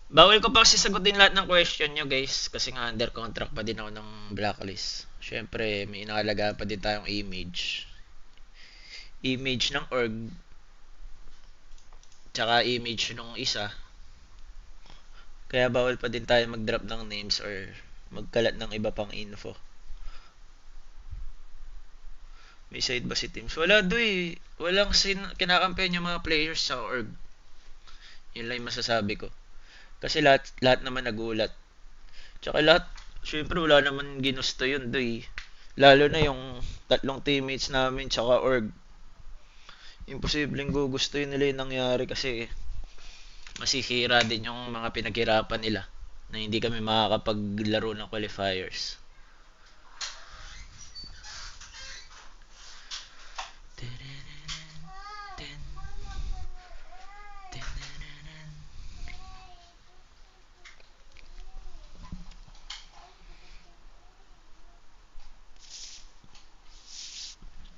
Bawal ko pa kasi sagutin lahat ng question nyo guys. Kasi nga under contract pa din ako ng blacklist. Siyempre, may inaalagaan pa din tayong image. Image ng org. Tsaka image nung isa. Kaya bawal pa din tayo mag-drop ng names or magkalat ng iba pang info. May side ba si Teams? Wala doy. Walang kinakampihan yung mga players sa org. Yun lang yung masasabi ko. Kasi lahat naman nagulat. Tsaka lahat, syempre wala naman ginusto yun doy. Lalo na yung tatlong teammates namin tsaka org. Imposibleng gugustuhin nila yung nangyari kasi masisira din yung mga pinaghirapan nila na hindi kami makakapaglaro ng qualifiers.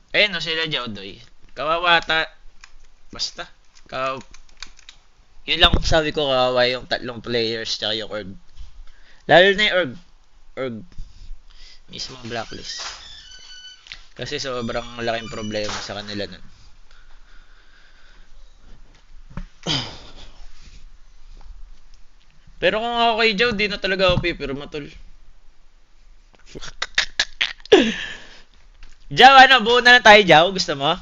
Ayun no, sila Jawdoy. Kawawata. Basta. Kaw Yun lang sabi ko, kawawa yung tatlong players tsaka yung org. Lalo na yung org mismong blacklist. Kasi sobrang laking problema sa kanila nun. Pero kung ako kay Joe, di na talaga ako pipirma tol. Joe, ano, buo na lang tayo, Joe. Gusto mo?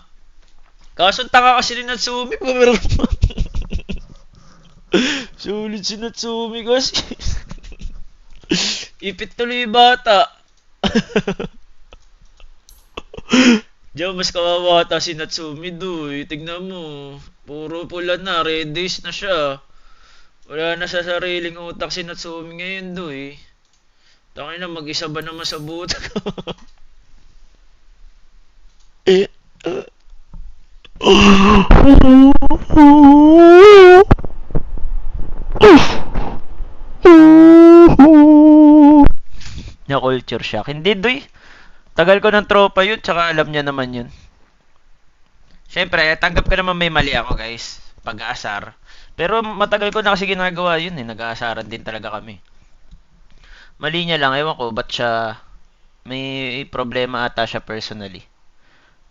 Kasunta ka kasi ni Natsumi, pumirma. Sulit si Natsumi kasi. Ipit tuloy yung bata. Diyan, mas kawawa ata si Natsumi doy. Tignan mo. Puro pula na. Red days na siya. Wala na sa sariling utak si Natsumi ngayon doy. Tangin na, mag-isa ba naman sa buta? Na culture shock. Hindi doy. Tagal ko ng tropa yun, tsaka alam niya naman yun. Siyempre, tanggap ko naman may mali ako guys. Pag-aasar. Pero matagal ko na kasi ginagawa yun eh. Nag-aasaran din talaga kami. Mali niya lang, ewan ko, ba't siya may problema ata siya personally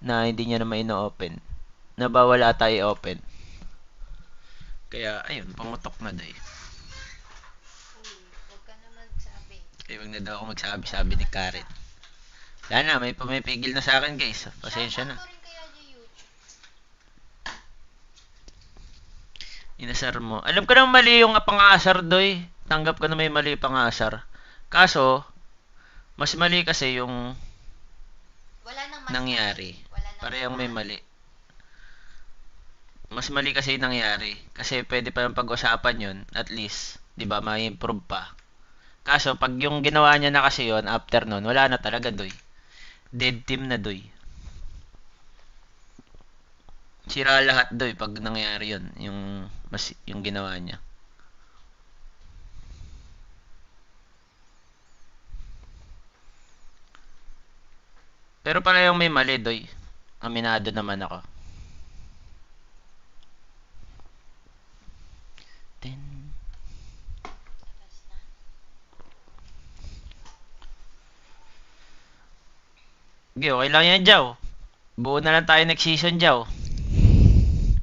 na hindi niya naman ino-open. Na bawal ata i-open. Kaya, ayun, pumutok na daw. Huwag ka na magsabi. Ay, wag na daw ako magsabi-sabi ni Karen. Wala na, may pumipigil na sa akin guys. Pasensya na. Shoutout mo rin kaya sa YouTube. Inasar mo. Alam ko na mali yung pang-aasar doy. Tanggap ko na may mali pang-aasar. Kaso, mas mali kasi yung Wala nang mas nangyari. mali. Wala nang Parehong may mas mali. Mas mali kasi yung nangyari. Kasi pwede pa yung pag-usapan yun. At least, di ba, may improve pa. Kaso, pag yung ginawa niya na kasi yun, after nun, wala na talaga doy. Dead team na doy. Sira lahat doy pag nangyari yun. Yung ginawa niya. Pero parehong may mali doy. Aminado naman ako. Ten. labas na. Okay, okay lang yan, Jaw. Buo na lang tayo next season, Jaw.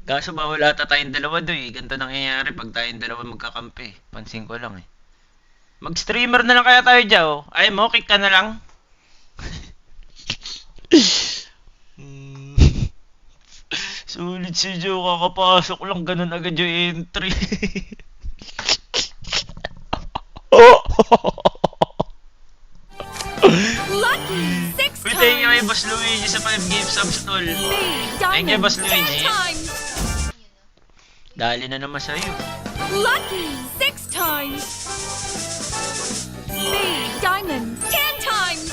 Kaso bawal ata tayong dalawa doy. Ganito nangyayari pag tayong dalawa magkakampi. Pansin ko lang eh. Mag-streamer na lang kaya tayo, Jaw. Ay mo, kick ka na lang. Sulit si Joe, kakapasok lang ganun agad yung entry. Lucky six Uy, thank you kay times. Boss Luigi sa 5 gift subs tol. Big Thank you, diamond Boss 10 Luigi. times. Dali na naman sa'yo. Lucky six times. Big diamond 10 times.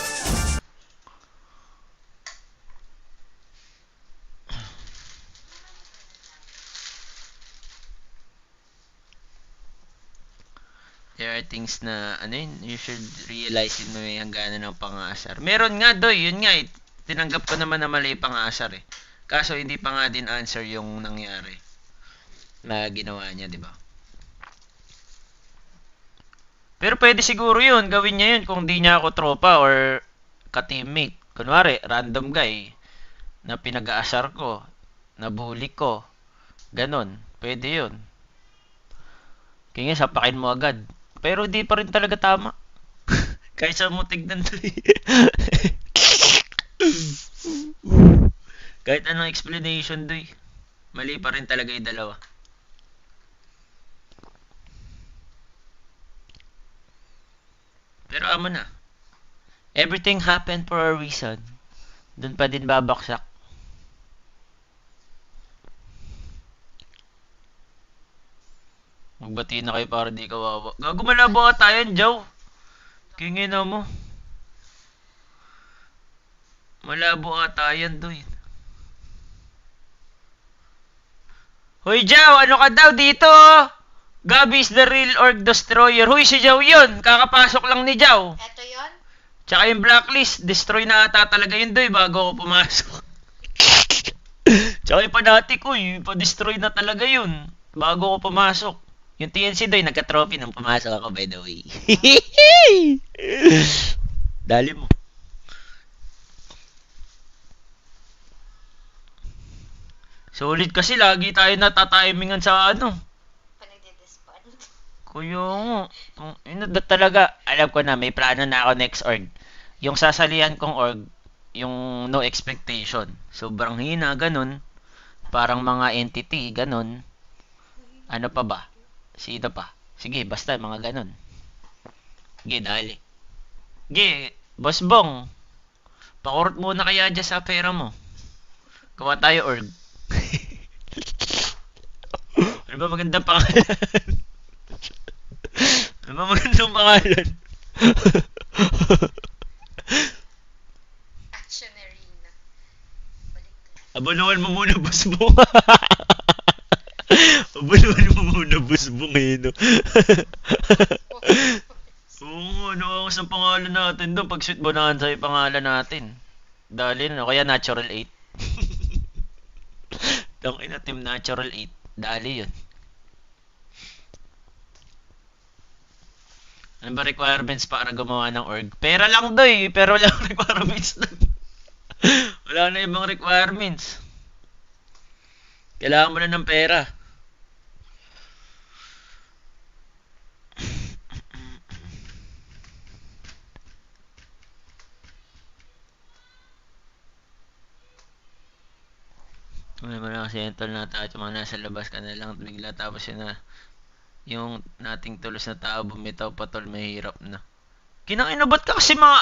There are things na, ano yun, you should realize yun may hangganan ng pang-aasar. Meron nga, doy, yun nga eh. Tinanggap ko naman na mali pang-aasar eh. Kaso hindi pa nga din answer yung nangyari na ginawa niya, di ba? Pero pwede siguro yun, gawin niya yun kung di niya ako tropa or ka-teammate. Kunwari, random guy na pinag-aasar ko, nabully ko, ganon. Pwede yun. Kaya nga, sapakin mo agad. Pero di pa rin talaga tama. Kahit sa mo tignan to eh. Kahit anong explanation doy. Mali pa rin talaga yung dalawa. Pero amo na. Everything happened for a reason. Doon pa din babaksak. Magbati na kayo para di kawawa. Gago, malabo ka tayo, Jow. Kingin na mo. Malabo ka tayo, doy. Hoy, Jow, ano ka daw dito? Gabi is the real org destroyer. Hoy, si Jow yun. Kakapasok lang ni Jow. Eto yon. Tsaka yung blacklist, destroy na ata talaga yun doy bago ako pumasok. Tsaka yung panati ko, pa-destroy na talaga yun bago ako pumasok. Yung TNC doy, nagka-trophy nung pumasok ako, by the way. Dali mo. Solid kasi lagi tayo natatimingan sa ano. Panagdidespond. Kuya nga. Talaga, alam ko na, may plano na ako next org. Yung sasalihan kong org, yung no expectation. Sobrang hina, ganun. Parang mga entity, ganun. Ano pa ba? Sino pa? Sige, basta mga ganun. Sige, dali. Sige, Boss Bong. Pakurot muna kaya dyan sa pera mo. Gawa tayo org. Ano ba magandang pangalan? Ano ba magandang pangalan? Actionary na. Balik na. Abanuhan mo muna, Boss Bong. Abanuhan mo muna, Boss Bong, no? Oo, ano ako sa pangalan natin doon? Pag sweet bonanza yung pangalan natin. Dali na, kaya Natural 8. Tangina, Team Natural 8. Dali yun. Ano ba requirements para gumawa ng org? Pera lang doy, pero wala akong requirements doon. Wala na ibang requirements. Kailangan mo na ng pera. Wala mo na kasi entol na tayo, mga nasa labas ka na lang bigla tapos yun na yung nating tulos na tao bumitaw patol, mahirap na. Kinangina, ba't ka kasi mga...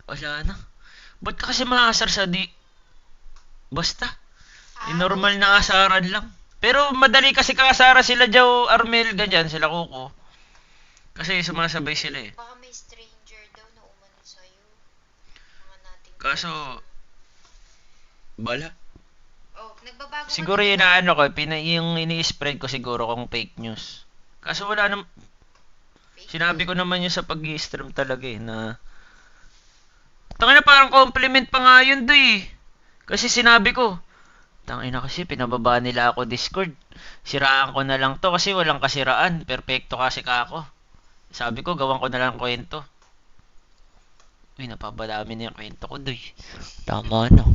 Wala na. Ba't ka kasi maasar sa di... Basta. Normal na asaran lang. Pero madali kasi kaasara sila Jow, Armel, ganyan, sila Kuko. Kasi sumasabay sila eh. Baka may stranger daw na umano sa'yo. Mga nating... Kaso... Bala. Oh, nagbabago Siguro ka yun na ano ko, yung ini-spread ko siguro kung fake news. Kaso wala nam... Sinabi ko naman yun sa pag-i-stream talaga eh, na... Tangina, parang compliment pa nga yun doy. Kasi sinabi ko, tangina kasi pinababa nila ako Discord. Siraan ko na lang to kasi walang kasiraan. Perfecto kasi ka ako. Sabi ko, gawan ko na lang kwento. Uy, napabadami na yung kwento ko doy. Tama na.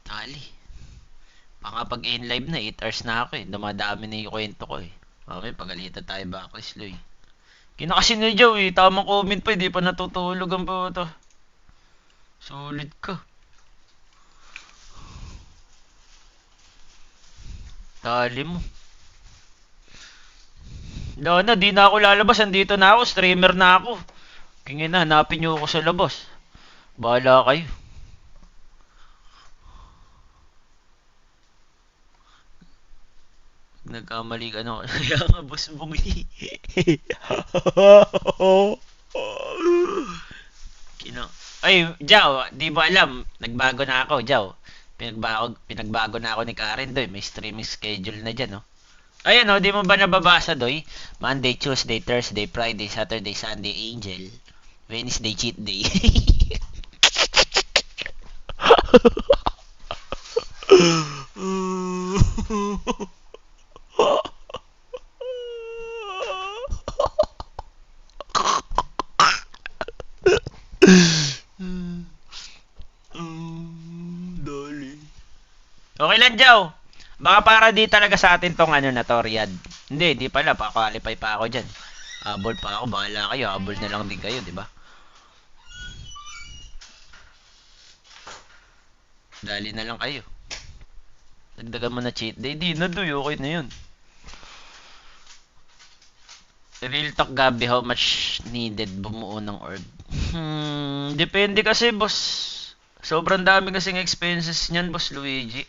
Tali. Baka pag in-live na, 8 hours na ako eh. Dumadami na yung kwento ko eh. Okay, pagalitan tayo ba ako, Sloy? Kinakasin na Jow eh. Tamang comment pa, hindi pa natutulog ang puto. Solid ka. Tali mo. Na, di na ako lalabas. Andito na ako. Streamer na ako. Kingin na, hanapin nyo ako sa labas. Bahala kayo. Nagkamali ka na. Kaya nga, Boss Bong. Ay, Jow, di ba alam? Nagbago na ako, Jow. Pinagbago na ako ni Karen, doy. May streaming schedule na dyan, no? Ayan, no? Di mo ba nababasa, doy? Monday, Tuesday, Thursday, Friday, Saturday, Sunday, Angel. Wednesday, cheat day. Dali. Okay lang, Jow. Baka para di talaga sa atin tong ano na to, Riyadh. Hindi pala. Pa-qualify pa ako dyan. Habol pa ako. Bahala kayo. Habol na lang din kayo, di ba? Dali na lang kayo. Dagdagan mo na cheat day. Di na, doy. Okay na yun. Real talk, Gabi, how much needed bumuo ng org? Depende kasi, boss. Sobrang dami kasing expenses niyan, Boss Luigi.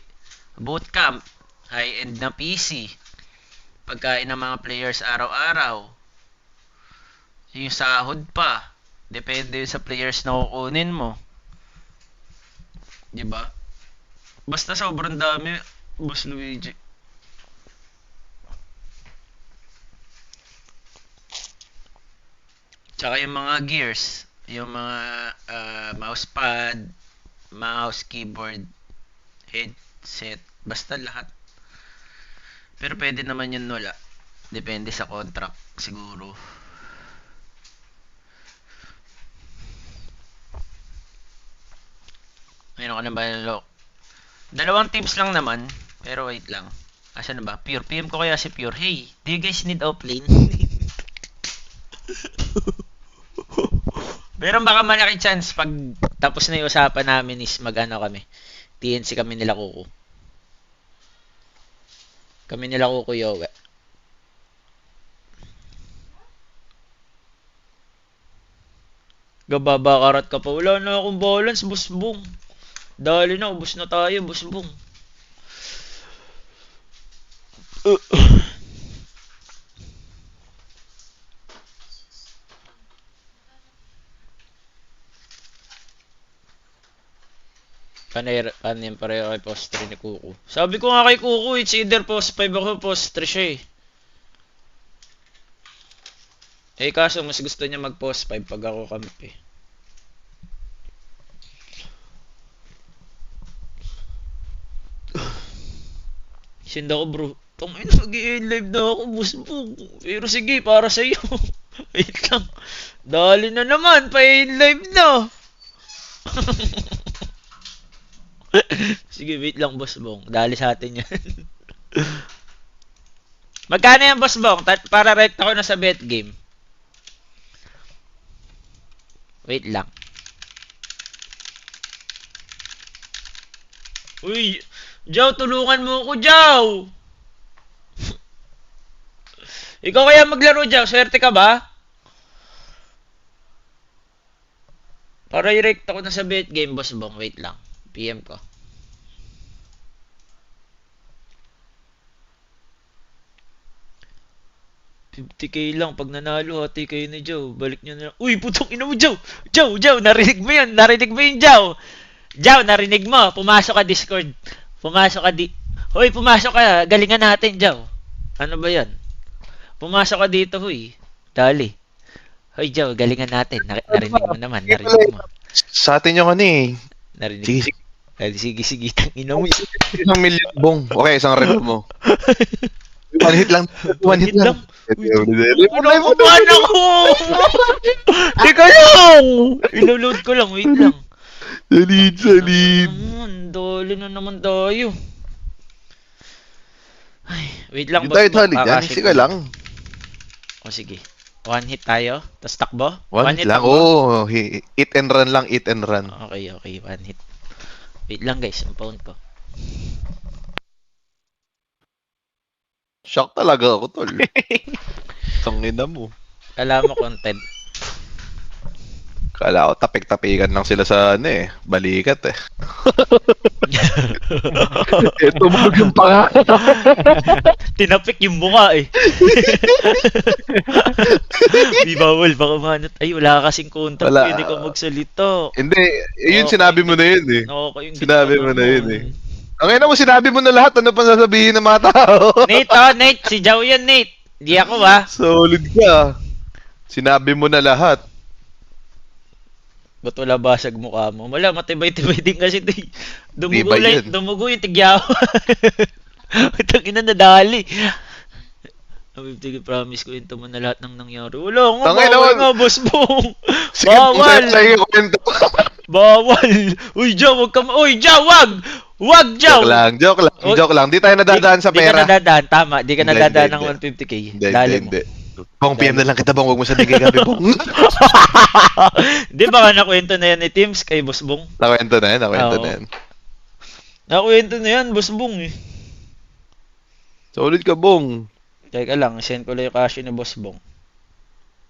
Bootcamp, high-end na PC, pagkain ng mga players araw-araw, yung sahod pa, depende sa players na kukunin mo. Diba? Basta sobrang dami, Boss Luigi. Tsaka yung mga gears, yung mga mousepad, mouse, keyboard, headset, basta lahat. Pero pwede naman yun wala. Depende sa contract siguro. Mayroon ka na ba yung dalawang teams lang naman. Pero wait lang. Asan na ba? Pure. PM ko kaya si Pure. Hey, do you guys need offlane? Pero baka malaki chance pag tapos na yung usapan namin is mag-ano kami. TNC kami nila Kuko. Kami nila Kuko Yoga. Gababakarat ka pa. Wala na akong balance, busbong. Dali na, ubus na tayo, busbong. Paano yan pareho kay post 3 ni Kuko? Sabi ko nga kay Kuko, it's either post 5 ako, post 3 siya eh. Eh kaso mas gusto niya mag post 5 pag ako kampi. Sinda ko bro. Tangin na mag-i-live na ako, busbong. Pero sige, para sa iyo. Wait lang. Dali na naman, pa-live na. Sige, wait lang, Boss Bong. Dali sa atin yan. Magkano yan, Boss Bong? Para right ako na sa bet game. Wait lang. Uy, Jow, tulungan mo ako, Jow! Ikaw kaya maglaro, Jow? Swerte ka ba? Para i-rect ako na sa bet game, Boss Bong. Wait lang. PM ko. $50K lang pag nanalo, hati kayo ni Joe. Balik nyo na lang. Uy, putong ina mo, Joe! Joe, narinig mo yun. Narinig mo yun, Joe. Joe, narinig mo. Pumasok ka Discord. Hoy, pumasok ka. Galingan natin, Joe. Ano ba yan? Pumasok ka dito, huy. Dali. Hoy, Joe, galingan natin. Narinig mo naman. Narinig mo. Sa atin yung ano eh. Narinig mo. Sige. Tangina mo. 1 million bong. Okay, isang rep mo. One hit lang. Ano mo ba ako? Teka lang! Ilo-load ko lang, wait lang. Salid. Dali na naman tayo. Ay, wait lang. Yung tayo solid yan, sige lang. O sige. One hit tayo, tapos takbo? One hit lang, oo. Hit and run lang, hit and run. Okay, one hit. Wait lang guys, ang phone ko. Shock talaga ako, tol. Tangina mo. Alam mo content. Kala ko tapik-tapikan lang sila sa ano eh, balikat eh. Ito mo yung panga. Tinapik yung mukha eh. Di bawal, baka manat. Ay, wala kasing contract, Wala. pwede ka magsalita. Hindi, yun Okay. sinabi mo na yun eh. Okay, yung Sinabi ginawa mo na yun eh. Ang ina mo, sinabi mo na lahat, ano pa sasabihin ng mga tao? Nate, si Jow yan, Nate. Di ako ba? Solid ka. Sinabi mo na lahat. Ba't wala basag mukha mo? Wala, matibay-tibay din kasi ito. Tibay yan. Dumugo yung tigyaw. Tangina nadali. 50k promise ko into mo na lahat ng nangyari. Wala nga, Tangina, bawal wag- nga, boss bong. Sige, Bawal. sa'yo yung kwento. Bawal. Uy, Jow, wag ka Uy, Jow, wag! Wag, Jow! Joke lang. Oh, Joke lang. Di tayo nadadaan sa Di ka pera. nadadaan, tama. Di ka Hindi, nadadaan hindi, ng hindi. 150k. Hindi, Dali hindi, mo. hindi. Bong, PM na lang kita, Bong. Huwag mo sabihin kay Gabi, Bong. Di ba nga nakwento na yan ni Teams kay Boss Bong? Nakwento na yan, nakwento Oo. na yan. Nakwento na yan, Boss Bong eh. Solid ka, Bong. Teka lang, send ko lang yung cash ni Boss Bong.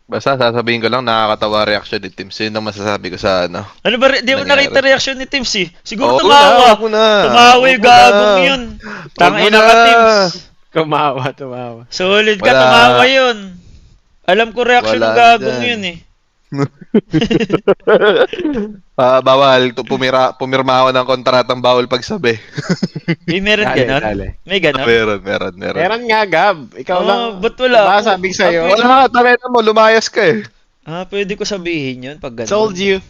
Basta sasabihin ko lang, nakakatawa reaction ni Tim. Yun ang masasabi ko sa ano. Ano ba, di mo Nangyari. nakita reaction ni Teams eh. Siguro Oo tumawa. ako na. Tumawa yung Ako na. gagong yun. Tangina Ako ka, na. Teams. Tumawa. Solid ka, Wala. tumawa yun. Alam ko reaction ng Wala gagong dyan. yun eh. Bawal. Pumirma ako ng kontratang bawal pagsabi. Eh, meron Dali, ganon? dali. May ganon? Meron. Meron nga, Gab. Ikaw Oo, lang. ba't wala Diba, ako? sabi ko sa'yo. Wala ka, talenta mo, lumayas ka eh. Pwede ko sabihin yun pag ganon. Told you.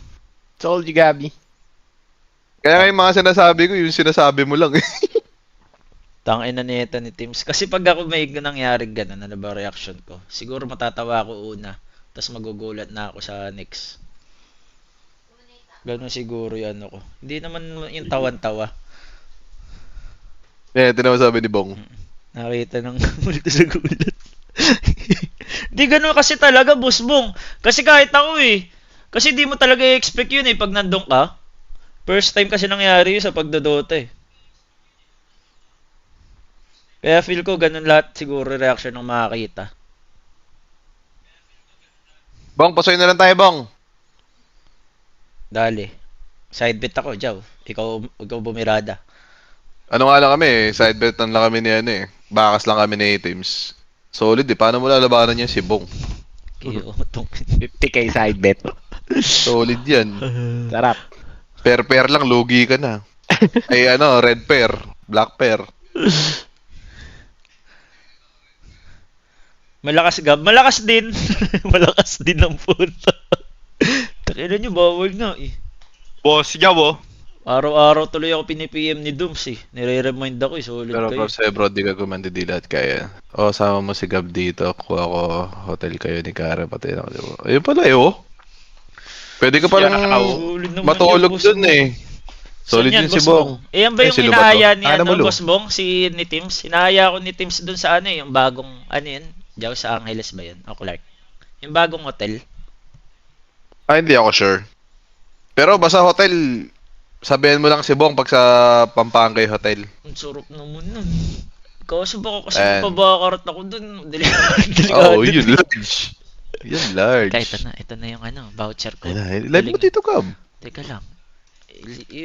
Told you, Gabi. Kaya nga yung mga sinasabi ko, yung sinasabi mo lang eh. Tangina neta ni Teams. Kasi pag ako may nangyari ganun, ano ba reaction ko? Siguro matatawa ako una. Tapos magugulat na ako sa next. Ganun siguro yan ako. Hindi naman yung tawan-tawa. Eh, tinawag sabi ni Bong. Nakita ng multo sa gulat. Di ganun kasi talaga, Boss Bong. Kasi kahit ako eh. Kasi di mo talaga i-expect yun eh pag nandun ka. First time kasi nangyari yun sa pagdodota eh. Kaya feel ko ganun lahat siguro reaction ng makakita. Bong, pasoy na lang tayo, Bong. Dali. Side bet ako, Jow. Ikaw bumirada. Ano nga lang kami, side bet lang kami ni ano eh. Bakas lang kami ni Teams. Solid eh. Paano mo lalabanan niya si Bong? Kiyo, tong. 50k side bet. Solid yan. Sarap. Pair lang, lugi ka na. Ay ano, red pair, black pair. Malakas Gab. Malakas din. Malakas din ang punta. Takina nyo, bawal nga eh. Boss Jaw, oh. Araw-araw tuloy ako pinipm ni Dooms eh. Nire-remind ako eh. Solid Pero kayo. kasi bro, di ka gumandidilat kaya. O, sama mo si Gab dito. Kuha ko hotel kayo ni Kara. Pati na ako. Ayun pala eh, oh. Pwede ka palang Solid naman matulog yan, Boss dun Bong. eh. Solid Saan yan, yun si Boss Bong. Eh, yan ba Eh, yung si Lubato. inaaya ni Ano mo, Lu? Boss Bong? Si ni Teams? Inaaya ko ni Teams dun sa ano eh. Yung bagong, ano yun? Diyaw sa Angeles ba yun? O Clark? Yung bagong hotel. Ah, hindi ako sure. Pero basta hotel, sabihin mo lang si Bong pag sa Pampanga hotel. Ang sarap naman nun. Kasi baka kasi And- mapabakarat ako dun. Oo, yun, large. Yun, large. Kahit ito na yung ano, voucher ko. Ay, live mo dito, Gab. Teka lang.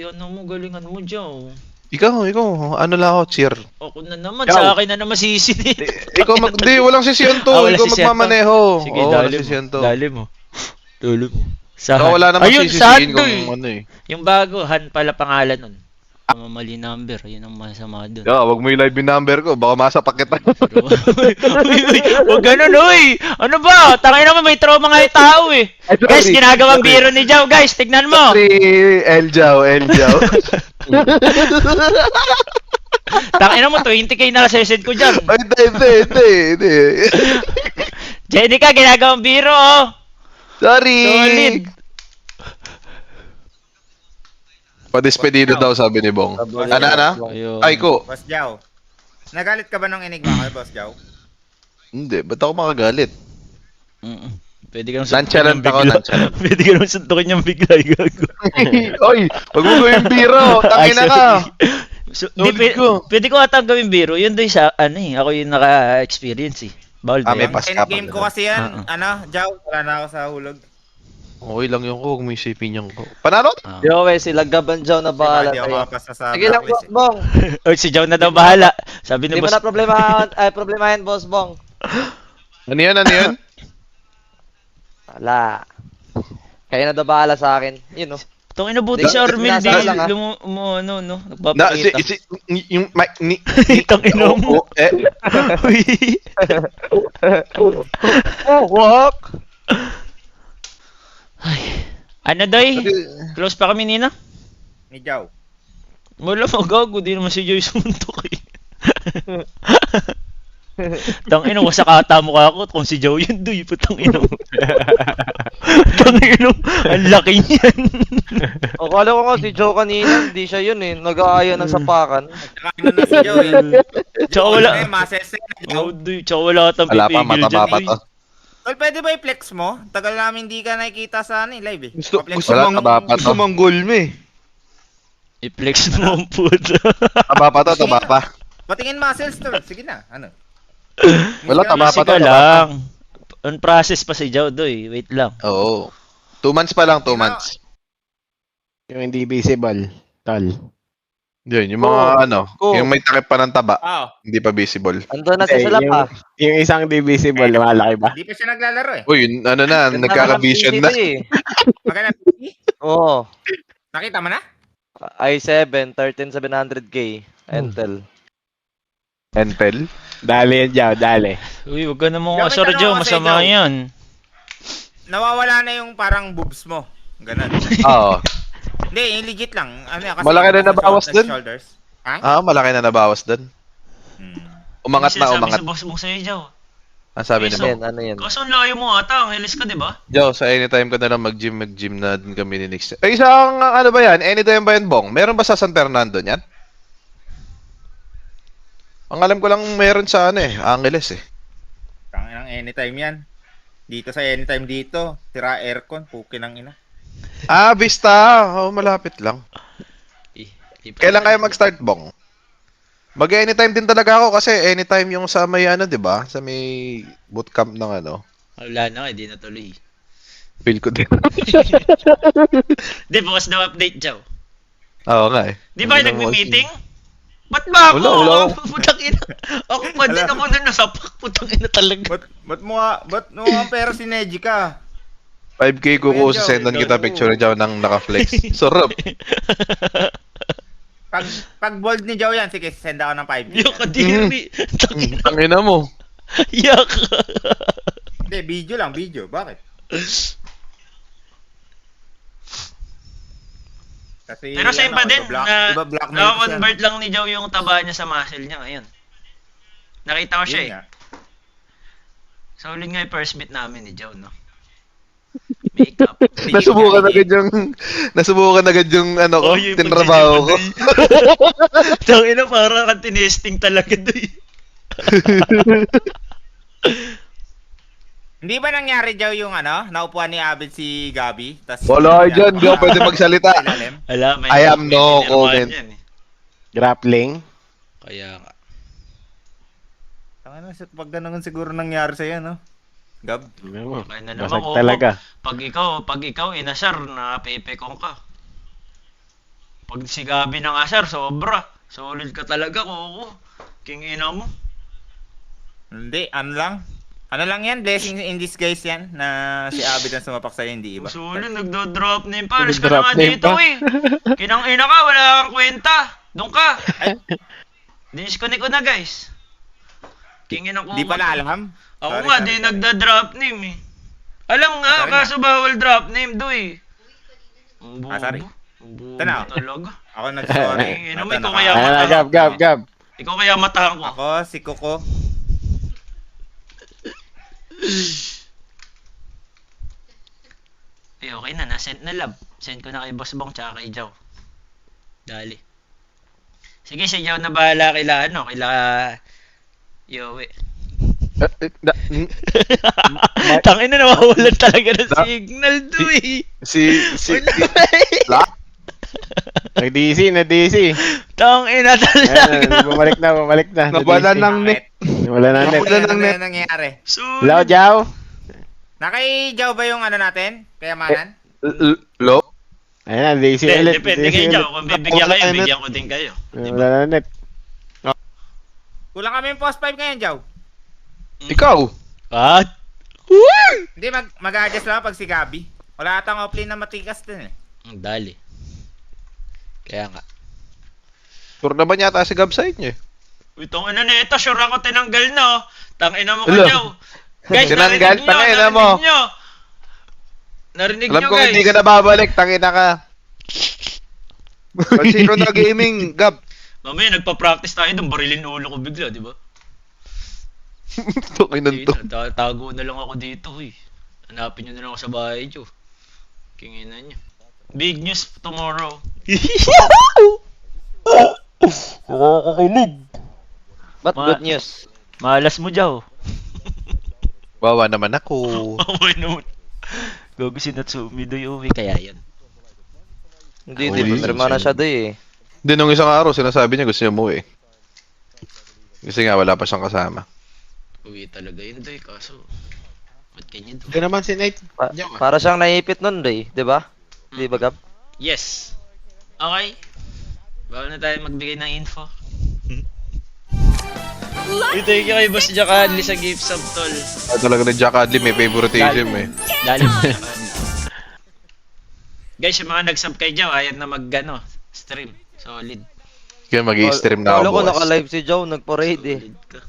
Ano mo, galingan mo, Joe. Ikaw, ano lang ako, cheer. Ako na naman, Ikaw. sa akin na naman sisinit. Ikaw di, walang sisiyon to. Wala Ikaw sisiyan to. magmamaneho. Sige, Oo, dali walang mo. sisiyon to. Dali mo. Dali mo. Sa Ikaw wala namang Ayun, sisisihin Sandoy. kung ano eh. Yung bago, Han pala pangalan nun. Mali number, yun ang masama dun. Yeah, wag mo i-live yung number ko. Baka masapak kita. Uy, wag ganun, uy! Ano ba? Tangin naman, may trauma nga yung tao eh. Guys, ginagawang biro ni Jow, guys. Tignan mo. Si Eljaw. Tangin mo, 20k na lang session ko dyan. Ay, hindi. Jenica, ginagawang biro, oh. Sorry. Solid. Padispedido daw, sabi ni Bong. Ano? Ayun. Ay, ko. Boss Jaw. Nagalit ka ba ng enigma kay Boss Jaw? Hindi, ba't ako makagalit? Mm-mm. Pwede ka naman Nonchalant ako, bigla. nonchalant. Pwede ka naman suntukin niyang bigla. Gago. Oy, wag mo gawin biro. Tangina ka. So, Solid di, ko. pwede ko ata gawin biro. Yun doon sa, ano eh. Ako yung naka-experience eh. Bawal ba May yan? pas- Game ko kasi yan. Ano, Jaw? Wala na ako sa hulog. Okay lang yung ko, huwag mo isipin yung ko. Panalo? Ah. Yo, we, sila Gaban Joe na bahala Hindi ako tayo. makapasa sa Sige lang, blacklist Boss Bong. Oy, si Jow na daw bahala. Sabi ni Hindi mo boss. na problemahin, Boss Bong. Ano yan? Wala. Kayo na daw bahala sa akin. Yun, no? Itong inabuti si Armin, di Sinasal lang, ha? ano, no? Na, Nagpapakita. yung, ni, Itong ino mo. Uy. Walk! Ay. Ano doy? Close pa kami, Nina? Ni Jaw. Wala mo, gago. Di naman si Joy sumuntok eh. Tang ina, sa kata mo ako kung si Joe yun, duy, putang ina. Tang ina, ang laki niyan. O, kala ko nga si Joe kanina, hindi siya yun eh. Nag-aaya ng sapakan. Saka ano na si Joe eh. Tsaka wala. Masese na Joe. Oh, duy, tsaka wala tang Wala pa, pipigil mataba dyan, pa duy. to. Tol, pwede ba i-flex mo? Tagal namin hindi ka nakikita sa live eh. Pa-flex Wala, mo. taba pa to. I-flex mo ang puta. Taba pa to, taba pa. Patingin muscles tol. Sige na, ano? Wala, taba pa Kasi to, ka taba pa. lang. On process pa si Joe, duy. Wait lang. Oo. 2 months pa lang, 2 months. Yung hindi visible. Tol. Yun, yung mga Oo. yung may takip pa ng taba, Oo. hindi pa visible. Andun na siya sila pa. Yung isang di visible, malaki ba? Hindi pa siya naglalaro eh. Uy, yun, ano na, nagkaka-vision na. Maganda. Oo. Nakita mo na? i7, 13700K. Intel. Entel? Dali yan, Jow, dali. Uy, wag ka na mo Joe, may kasar, tanong Joe. ako sa'yo, Masama Joe. yan. Nawawala na yung parang boobs mo. Ganun. Oo. Hindi, yung legit lang. Ano, kasi Malaki na nabawas dun. shoulders. Ha? Malaki na nabawas doon. Hmm. Umangat na, Sinasabi umangat. sa boss mo sa'yo, Joe. Ang sabi Yes, ni Ano yan, ano yan? Kaso ang layo mo ata. Ang hilis ka, di ba? Joe, sa anytime ko na lang mag-gym na din kami ni Nix. Ay, isang, ano ba yan? Anytime ba yan, Bong? Meron ba sa San Fernando yan? Ang alam ko lang meron sa Angeles eh. Tangin ang anytime yan. Dito sa anytime dito. Tira aircon. Puki ng ina. Vista. Malapit lang. Di pa- Kailan kayo mag-start, Bong? Mag-anytime din talaga ako kasi anytime yung sa may 'di ba? Sa may bootcamp ng Wala na, hindi na tuloy. feel ko din. Di, bukas daw update, Joe. Oo nga eh. Di ba Hindi na nagmi-meeting? Ba't ba ako? Wala. Putang ina. Ako pa din ako na nasapak. Putang ina talaga. Ba't mo nga pera si Neji ka? 5K ko Ayan, Joe, sendan kita ikaw, picture Joe ng naka-flex. Sarap. Pag bold ni Joe yan, sige, send ako ng 5K. Yak ka diri. Ang ina mo. Yak. Hindi, video lang, video. Bakit? Kasi, Pero same pa din iba blackmail ko siya. na-convert lang ni Joe yung taba niya sa muscle niya ngayon. Nakita ko siya Yun eh. nga. Sa huli nga yung first meet namin ni Joe, no? Makeup. Nasubukan agad yung ko, yung tinrabaho ko. Tangina, parang kang tinesting talaga doy. Hindi ba nangyari Joe yung naupuan ni Abid si Gabi? Tas, Wala dyan, di ako pwede magsalita. Ilalim. Alam, I am no comment. Grappling. Kaya nga. Tangina, pag ganun siguro nangyari sa'yo, no? Gab. Kaya na naman Basag ko. talaga. Pag ikaw inasar, napipekong ka. Pag si Gabi ng asar, sobra. Solid ka talaga, koko. King ina mo. Hindi, ano lang yan, blessing in disguise yan, na si Abid ang sumapak sa'yo, hindi iba. Solid, nagdo-drop name pa. Alis ka Nagdo-drop na nga name dito pa. eh. Kinang ina ka, wala kang kwenta. Doon ka. Disconnect ko na guys. King ina ko. Di pala alam. Ako Sorry, nga, sorry, di sorry. nagda-drop name eh. Alam nga, Sorry na. kaso bawal drop name doy. Sorry. Bubo Tanaw. talaga. Ako nag-sorry. Ino mo, At ikaw naka- kaya Ano na, matahan ko. Gab. Ikaw kaya matahan ko. Ako, si Coco. Eh, okay na, na-send na love. Send ko na kay Boss Bong tsaka kay Jow. Dali. Sige, si Jow na bahala kila Yowie. Tangin na nawawalan talaga ng signal to eh. Si Nag-DC. Tangin na talaga. Ayan, bumalik na. Nawala ng net. Wala na net. Nawala ng Ano net. na nangyari? Hello, Sulit. Jow. Nakay Jow ba yung natin? Kayamanan? Lo? Ayan, DC ulit. Depende DC kay ulit. Jow. Kung bibigyan kayo, bigyan ko din kayo. Wala na net. Kulang kami yung post 5 ngayon, Jow. Ikaw? What? Hindi, mag-adjust lang pag si Gabi. Wala atang offlane na matikas din eh. Dali. Kaya nga. Sure naman yata si Gab sa inyo eh. Uy, tangin na nito. Sure ako tinanggal na. Tangin na mo ka, Hello. Jow. Guys, Tinanggal? Tangina mo. Narinig Alam nyo, ko guys. hindi ka na babalik, tangina ka. Pag sino na gaming, Gab? Mamaya nagpa-practice tayo doon, barilin ulo ko bigla, di ba? Tukoy ng to. Tago na lang ako dito, eh. Hanapin nyo na lang ako sa bahay nyo. Kinginan nyo. Big news tomorrow. Ba't Ma- good news? Malas mo, Jow. Wawa naman ako. Okay naman. Gago si Natsumi doy uwi, kaya yan. Hindi, Uy, pirma na siya doy eh. Hindi, nung isang araw, sinasabi niya gusto niya umuwi. Kasi nga, wala pa siyang kasama. Uwi talaga yun doy, kaso... Ba't ganyan doy? Ito naman si Knight. Para siyang naipit nun doy, di ba? Di ba, Gab? Yes. Okay. Bawal na tayo magbigay ng info. Lucky Thank you kay Boss Jack Adli sa gift sub, tol. Talaga na Jack Adley, may favoritism eh. Lalim mo. Guys, yung mga nag-sub kay Jow, ayan na stream. Solid. Kaya mag-i-stream na Kala ako ko bukas. naka-live si Joe, nagpa-raid eh. Solid ka.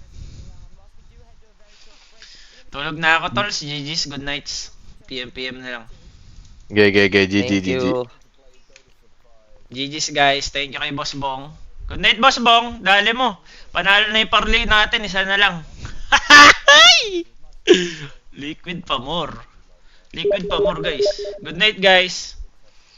Tulog na ako, tol. GG's, good nights. PM na lang. Gay, GG, Thank GG. you. GG's, guys. Thank you kay Boss Bong. Good night, Boss Bong. Dali mo. Panalo na yung parlay natin. Isa na lang. Liquid pa more. Liquid pa more, guys. Good night, guys.